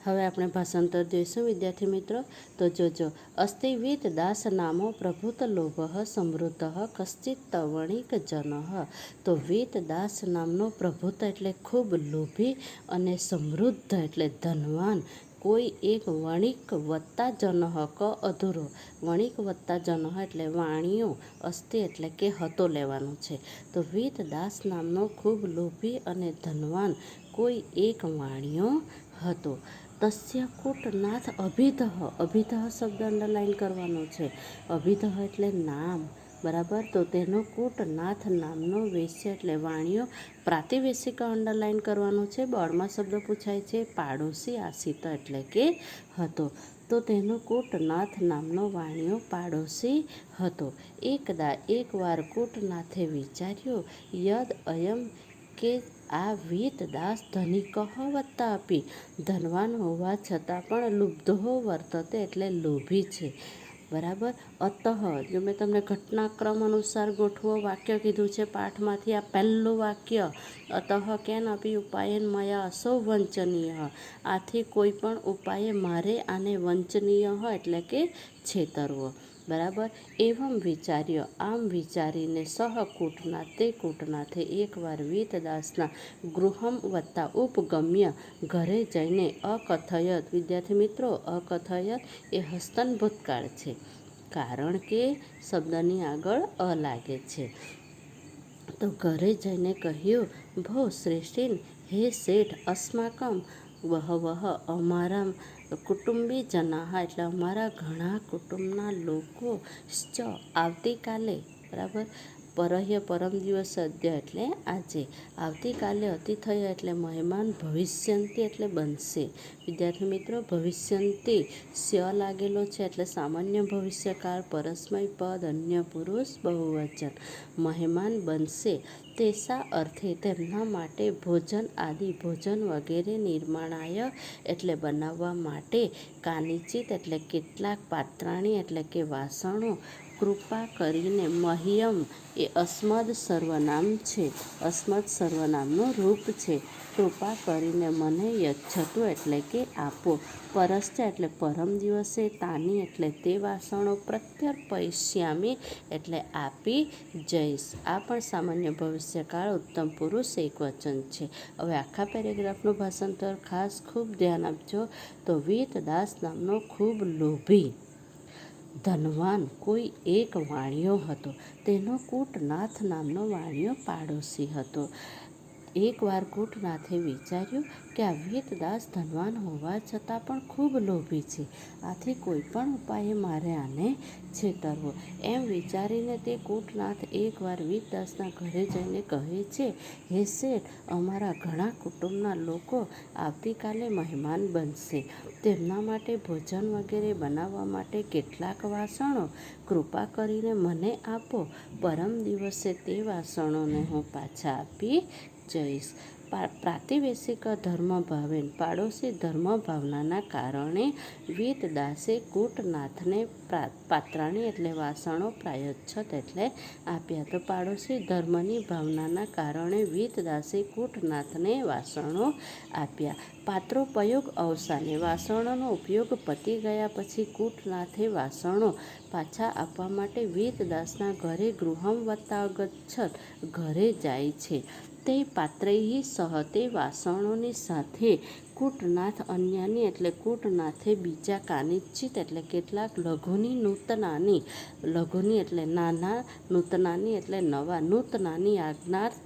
હવે આપણે ભાષાંતર જોઈશું વિદ્યાર્થી મિત્રો. તો જોજો. અસ્તિ વીત દાસ નામો પ્રભુત લોભ સમૃદ્ધ કશ્ચિત વણિક જન. તો વીત દાસ નામનો પ્રભુત એટલે ખૂબ લોભી અને સમૃદ્ધ એટલે ધનવાન કોઈ એક વણિક વત્તા જન ક અધૂરો વણિક વત્તા જન એટલે વાણિયો અસ્તિ એટલે કે હતો લેવાનું છે. તો વીત દાસ નામનો ખૂબ લોભી અને ધનવાન કોઈ એક વાણિયો હતો. તસ્ય કૂટનાથ અભિધ અભિધ શબ્દ અંડરલાઈન કરવાનો છે. અભિધ એટલે નામ, બરાબર. તો તેનો કૂટનાથ નામનો વેશ્ય એટલે વાણિયો પ્રાતિવેશિક અંડરલાઈન કરવાનો છે. બોર્ડમાં શબ્દ પૂછાય છે. પાડોશી આશિત એટલે કે હતો. તો તેનો કૂટનાથ નામનો વાણિયો પાડોશી હતો. એકવાર કૂટનાથે વિચાર્યું યદ અયમ કે આ વીત દાસ ધનિક વત્તા આપી ધનવાન હોવા છતાં પણ લુબ્ધો વર્તતે એટલે લોભી છે, બરાબર. અતઃ જો મેં તમને ઘટનાક્રમ અનુસાર ગોઠવો વાક્ય કીધું છે પાઠમાંથી. આ પહેલું વાક્ય અતઃ કેન અપી ઉપાયન મયા અસો વંચનીય. આથી કોઈ પણ ઉપાયે મારે આને વંચનીય એટલે કે છેતરવો, બરાબર. એવમ વિચાર્ય આમ વિચારીને સહકૂટનાથ તે કૂટનાથે એકવાર વીતદાસના ગૃહમ વત્તા ઉપગમ્ય ઘરે જઈને અકથયત. વિદ્યાર્થી મિત્રો, અકથયત એ હસ્તન ભૂતકાળ છે, કારણ કે શબ્દની આગળ અ લાગે છે. તો ઘરે જઈને કહ્યું ભો શ્રેષ્ઠીન હે શેઠ અસ્માકમ વહ અમારા કુટુંબી જનાહ એટલે અમારા ઘણા કુટુંબના લોકો આવતીકાલે, બરાબર. પરહ્ય પરમ દિવસ અદ્ય એટલે આજે. આવતીકાલે અતિથય એટલે મહેમાન ભવિષ્યંતિ એટલે બનશે. વિદ્યાર્થી મિત્રો, ભવિષ્યંતિ સ્ય લાગેલો છે એટલે સામાન્ય ભવિષ્યકાળ પરસ્મય પદ અન્ય પુરુષ બહુવચન. મહેમાન બનશે તેસા અર્થે તેમના માટે ભોજન આદિ ભોજન વગેરે નિર્માણાય એટલે બનાવવા માટે કાનિચિત એટલે કેટલાક પાત્રાણી એટલે કે વાસણો કૃપા કરીને મહ્યમ એ અસ્મદ સર્વનામ છે. અસ્મદ સર્વનામનું રૂપ છે. કૃપા કરીને મને યચ્છતુ એટલે કે આપો. પરશ્ચ એટલે પરમ દિવસે તાની એટલે તે વાસણો પ્રત્યર્પયિષ્યામિ એટલે આપી જઈશ. આ પણ સામાન્ય ભવિષ્યકાળ ઉત્તમ પુરુષ એકવચન છે. હવે આખા પેરેગ્રાફનું ભાષાંતર ખાસ ખૂબ ધ્યાન આપજો. તો વીતદાસ નામનો ખૂબ લોભી ધનવાન કોઈ એક વાણિયો હતો. તેનો કૂટનાથ નામનો વાણિયો પાડોશી હતો. એકવાર કૂટનાથે વિચાર્યું કે આ વીતદાસ ધનવાન હોવા છતાં પણ ખૂબ લોભી છે. આથી કોઈ પણ ઉપાયે મારે આને છેતરવો. એમ વિચારીને તે કૂટનાથ એકવાર વીતદાસના ઘરે જઈને કહે છે હે શેઠ અમારા ઘણા કુટુંબના લોકો આવતીકાલે મહેમાન બનશે. તેમના માટે ભોજન વગેરે બનાવવા માટે કેટલાક વાસણો કૃપા કરીને મને આપો. પરમ દિવસે તે વાસણોને હું પાછા આપી જઈશ. પ્રાતિવેશિક ધર્મભાવેન પાડોશી ધર્મભાવનાના કારણે વીતદાસે કૂટનાથને પાત્રાણી એટલે વાસણો પ્રાયચ્છત એટલે આપ્યા. તો પાડોશી ધર્મની ભાવનાના કારણે વીતદાસે કૂટનાથને વાસણો આપ્યા. પાત્રોપયોગ અવસાને વાસણોનો ઉપયોગ પતી ગયા પછી કૂટનાથે વાસણો પાછા આપવા માટે વીતદાસના ઘરે ગૃહમ વત્તા અગચ્છત ઘરે જાય છે. તે પાત્રૈઃ સહ તે વાસણોની સાથે કૂટનાથ અન્યાની એટલે કૂટનાથે બીજા કાનિચિત એટલે કેટલાક લઘુની નૂતનાની લઘુની એટલે નાના નૂતનાની એટલે નવા નૂતનાની આજ્ઞાર્થ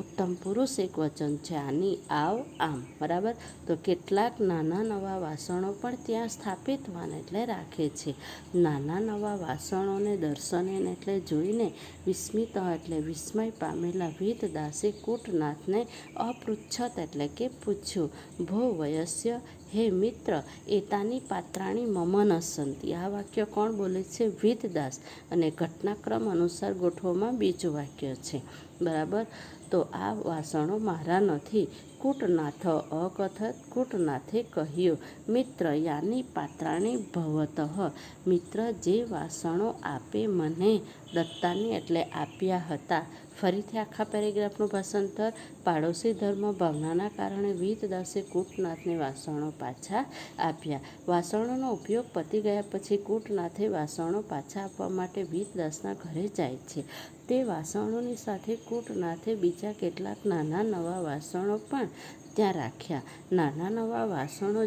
ઉત્તમ પુરુષ એક વચન છે. આની આવ આમ, બરાબર. તો કેટલાક નાના નવા વાસણો પણ ત્યાં સ્થાપિતવાન એટલે રાખે છે. નાના નવા વાસણોને દર્શને એટલે જોઈને વિસ્મિત એટલે વિસ્મય પામેલા વીતદાસે કૂટનાથને અપૃચ્છત એટલે કે પૂછ્યું ભો વયસ્ય હે મિત્ર એતાની પાત્રાણી મમ ન સંતિ. આ વાક્ય કોણ બોલે છે? વીતદાસ. અને ઘટનાક્રમ અનુસાર ગોઠવવામાં બીજું વાક્ય છે, બરાબર. તો આ વાસણો મારા નથી. કૂટનાથ અકથત કૂટનાથે કહ્યું, મિત્ર યાની પાત્રાણી ભવતઃ. મિત્ર, જે વાસણો આપે મને દત્તાની એટલે આપ્યા હતા. ફરીથી આખા પેરેગ્રાફનું ભાષાંતર. પાડોશી ધર્મ ભાવનાના કારણે વીતદાસે કૂટનાથને વાસણો પાછા આપ્યા. વાસણોનો ઉપયોગ પતી ગયા પછી કૂટનાથે વાસણો પાછા આપવા માટે વીતદાસના ઘરે જાય છે. તે વાસણોની સાથે કૂટનાથે બીજા કેટલાક નાના નવા વાસણો પણ ત્યાં રાખ્યા. નાના નવા વાસણો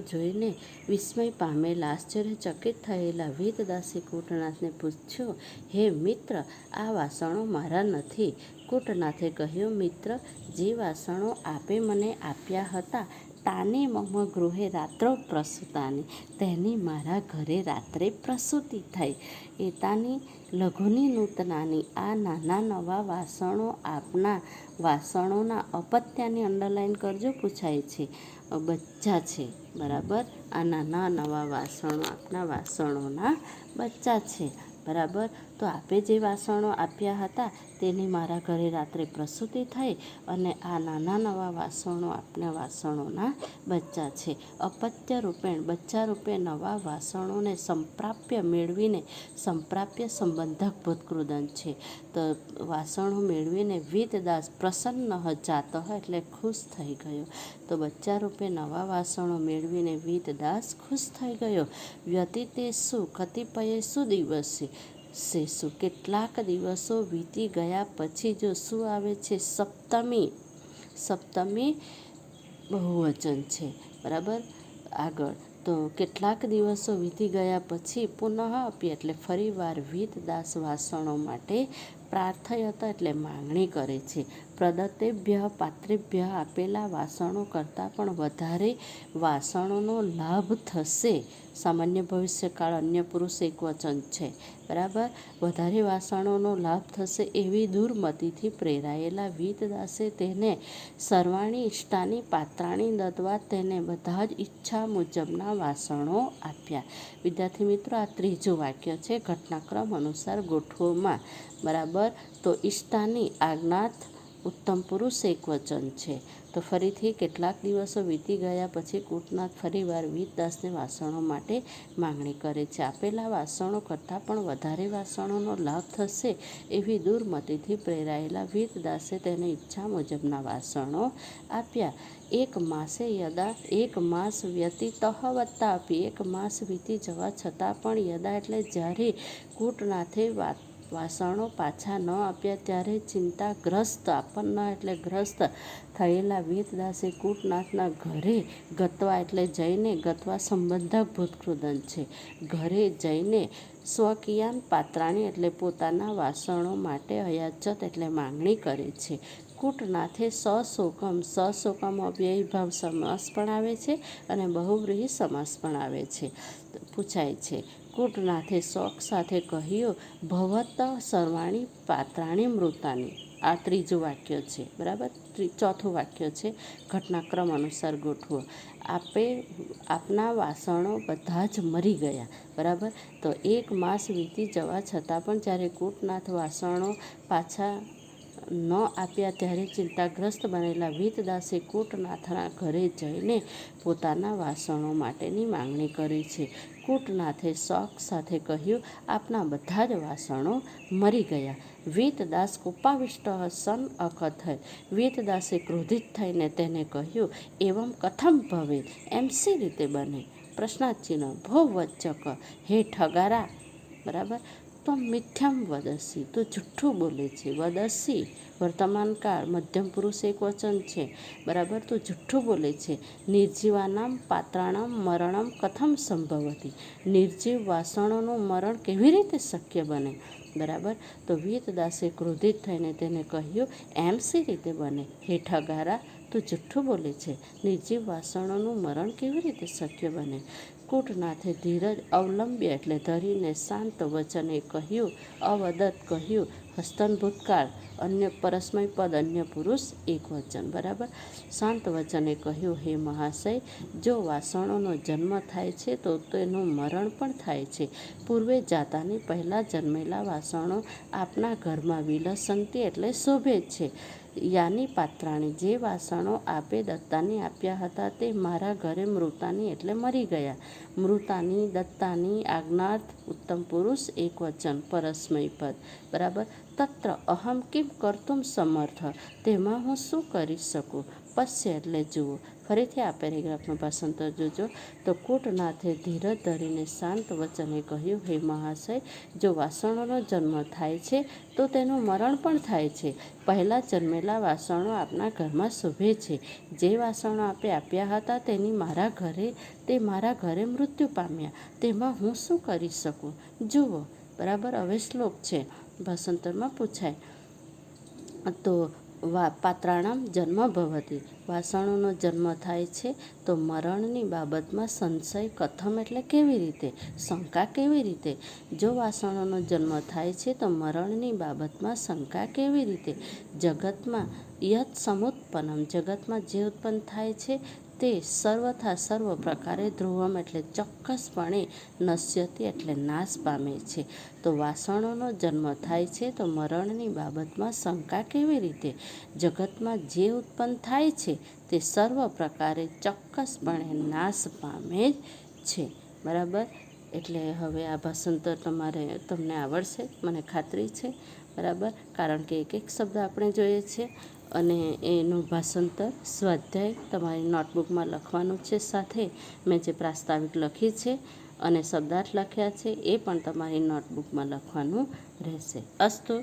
જોઈને વિસ્મય પામેલા, આશ્ચર્યચકિત થયેલા વીતદાસે કૂટનાથને પૂછ્યું, હે મિત્ર, આ વાસણો મારા નથી. કૂટનાથે કહ્યું, મિત્ર, જે વાસણો આપે મને આપ્યા હતા તાની મમ ગૃહે રાત્રૌ પ્રસૂતાની. તેની મારા ઘરે રાત્રે પ્રસૂતિ થઈ. એતાની લઘુની નૂતનાની. આ નાના નવા વાસણો આપના વાસણોના અપત્યાની અંડરલાઈન કરજો, પૂછાય છે. બચ્ચા છે, બરાબર. આ નાના નવા વાસણો આપના વાસણોના બચ્ચા છે, બરાબર. તો આપે જે વાસણો આપ્યા હતા તેની મારા ઘરે રાત્રે પ્રસૂતિ થઈ અને આ નાના નવા વાસણો આપના વાસણોના બચ્ચા છે. અપત્ય રૂપેણ, બચ્ચા રૂપે નવા વાસણોને સંપ્રાપ્ય મેળવીને, સંપ્રાપ્ય સંબંધક ભૂતકૃદન છે. તો વાસણો મેળવીને વીતદાસ પ્રસન્ન જાતઃ એટલે ખુશ થઈ ગયો. તો બચ્ચા રૂપે નવા વાસણો મેળવીને વીતદાસ ખુશ થઈ ગયો. વ્યતીતેષુ કતિપયેષુ દિવસે શેષુ. કેટલાક દિવસો વીતી ગયા પછી, જો શું આવે છે? સપ્તમી. સપ્તમી બહુવચન છે, બરાબર. આગળ તો કેટલાક દિવસો વીતી ગયા પછી પુનઃ અપી એટલે ફરીવાર વીતદાસ વાસણો માટે પ્રાર્થયત એટલે માંગણી કરે છે. પ્રદત્તેભ્ય પાત્રેભ્ય આપેલા વાસણો કરતાં પણ વધારે વાસણોનો લાભ થશે. સામાન્ય ભવિષ્યકાળ અન્ય પુરુષ એકવચન છે, બરાબર. વધારે વાસણોનો લાભ થશે એવી દુર્મતિથી પ્રેરાયેલા વીતદાસે તેને સર્વાણી ઇષ્ટાની પાત્રાણી દત્વા તેને બધા જ ઈચ્છા મુજબના વાસણો આપ્યા. વિદ્યાર્થી મિત્રો, આ ત્રીજું વાક્ય છે. ઘટનાક્રમ અનુસાર ગોઠવોમાં, બરાબર. તો ઇષ્ટાની આજ્ઞાત ઉત્તમ પુરુષ એકવચન છે. તો ફરીથી કેટલાક દિવસો વીતી ગયા પછી કૂટનાથ ફરીવાર વીતદાસને વાસણો માટે માંગણી કરે છે. આપેલા વાસણો કરતાં પણ વધારે વાસણોનો લાભ થશે એવી દુર્મતિથી પ્રેરાયેલા વીતદાસે તેને ઈચ્છા મુજબના વાસણો આપ્યા. એક માસ વ્યતીતઃ વત્તા અપી. એક માસ વીતી જવા છતાં પણ યદા એટલે જ્યારે કૂટનાથે વાસણો પાછા ન આપ્યા ત્યારે ચિંતાગ્રસ્ત, આપન્ન એટલે ગ્રસ્ત થયેલા વીતદાસે કૂટનાથના ઘરે ગત્વા એટલે જઈને, ગત્વા સંબંધક ભૂતકૃદન છે, ઘરે જઈને સ્વકીયાન પાત્રાણી એટલે પોતાના વાસણો માટે અયાચત એટલે માંગણી કરે છે. કૂટનાથે સશોકમ. સશોકમ અવ્યયી ભાવ સમાસ પણ આવે છે અને બહુવ્રીહી સમાસ પણ આવે છે. પૂછાય છે, કૂટનાથે શોક સાથે કહ્યું, ભવત સર્વાણી પાત્રાણી મૃતાની. આ ત્રીજું વાક્ય છે, બરાબર. ચોથું વાક્ય છે. ઘટનાક્રમ અનુસાર ગોઠવો. આપના વાસણો બધા જ મરી ગયા, બરાબર. તો એક માસ વીતી જવા છતાં પણ જ્યારે કૂટનાથ વાસણો પાછા ન આપ્યા ત્યારે ચિંતાગ્રસ્ત બનેલા વીતદાસે કૂટનાથના ઘરે જઈને પોતાના વાસણો માટેની માંગણી કરી છે. કૂટનાથે શોક સાથે કહ્યું, આપના બધા જ વાસણો મરી ગયા. વીતદાસ કોપાવિષ્ટ સન અકથય. વીતદાસે ક્રોધિત થઈને તેને કહ્યું, એવમ કથમ ભવેત. એમ શી રીતે બને? પ્રશ્નાર્થચિહ્ન. ભોવચ્ચક. હે ઠગારા, બરાબર. તો મિથ્યામ વદસી. તું જુઠ્ઠું બોલે છે. વદસી વર્તમાનકાળ મધ્યમ પુરુષ એકવચન છે, બરાબર. તું જુઠ્ઠું બોલે છે. નિર્જીવાનામ પાત્રાણામ મરણમ કથમ સંભવતી. નિર્જીવ વાસણોનું મરણ કેવી રીતે શક્ય બને? બરાબર. તો વીતદાસે ક્રોધિત થઈને તેને કહ્યું, એમ શી રીતે બને? હે ઠગારા, તું જુઠ્ઠું બોલે છે. નિર્જીવ વાસણોનું મરણ કેવી રીતે શક્ય બને? કૂટનાથે ધીરજ અવલંબ્ય એટલે ધરીને શાંત વચને કહ્યું, અવદત કહ્યું, હસ્તન ભૂતકાળ, અન્ય પરસ્મય પદ, અન્ય પુરુષ એકવચન. બરાબર. શાંત વચને કહ્યું, હે મહાશય, જો વાસણોનો જન્મ થાય છે તો તેનું મરણ પણ થાય છે. પૂર્વે જાતાની પહેલાં જન્મેલા વાસણો આપના ઘરમાં વિલસંતી એટલે શોભે છે. યાની પાત્રાણી, જે વાસણો આપે દત્તાને આપ્યા હતા તે મારા ઘરે મૃતાની એટલે મરી ગયા. મૃતાની, દત્તાની, આજ્ઞાર્થ, ઉત્તમ પુરુષ એકવચન, પરસ્મય પદ. બરાબર. તત્ર અહમ કિમ કર્તુમ સમર્થ, તેમાં હું શું કરી શકું. પશ્ય એટલે જુઓ. ફરીથી આ પેરેગ્રાફનું ભાષાંતર જોજો. તો કૂટનાથે ધીરજ ધરીને શાંત વચને કહ્યું, હે મહાશય, જો વાસણોનો જન્મ થાય છે તો તેનું મરણ પણ થાય છે. પહેલાં જન્મેલા વાસણો આપના ઘરમાં શોભે છે. જે વાસણો આપે આપ્યા હતા તે મારા ઘરે મૃત્યુ પામ્યા. તેમાં હું શું કરી શકું. જુઓ. બરાબર. હવે શ્લોક છે, ભાષાંતરમાં પૂછાય. તો પાત્રાણામ જન્મ ભવતી, વાસણોનો જન્મ થાય છે તો મરણની બાબતમાં સંશય કથમ એટલે કેવી રીતે, શંકા કેવી રીતે. જો વાસણોનો જન્મ થાય છે તો મરણની બાબતમાં શંકા કેવી રીતે. જગતમાં યત સમુત્પન્નમ, જગતમાં જે ઉત્પન્ન થાય છે તે સર્વથા સર્વ પ્રકારે ધ્રુવમ એટલે ચોક્કસપણે, નશ્યતિ એટલે નાશ પામે છે. તો વાસણોનો જન્મ થાય છે તો મરણની બાબતમાં શંકા કેવી રીતે. જગતમાં જે ઉત્પન્ન થાય છે તે સર્વ પ્રકારે ચોક્કસપણે નાશ પામે છે. બરાબર. એટલે હવે આ ભાષાંતર તમને આવડશે મને ખાતરી છે. બરાબર. કારણ કે એક એક શબ્દ આપણે જોઈએ છે અને એનું ભાષાંતર સ્વાધ્યાય તમારી નોટબુકમાં લખવાનું છે. સાથે મેં જે પ્રાસ્તાવિક લખી છે અને શબ્દાર્થ લખ્યા છે એ પણ તમારી નોટબુકમાં લખવાનું રહેશે. અસ્તુ.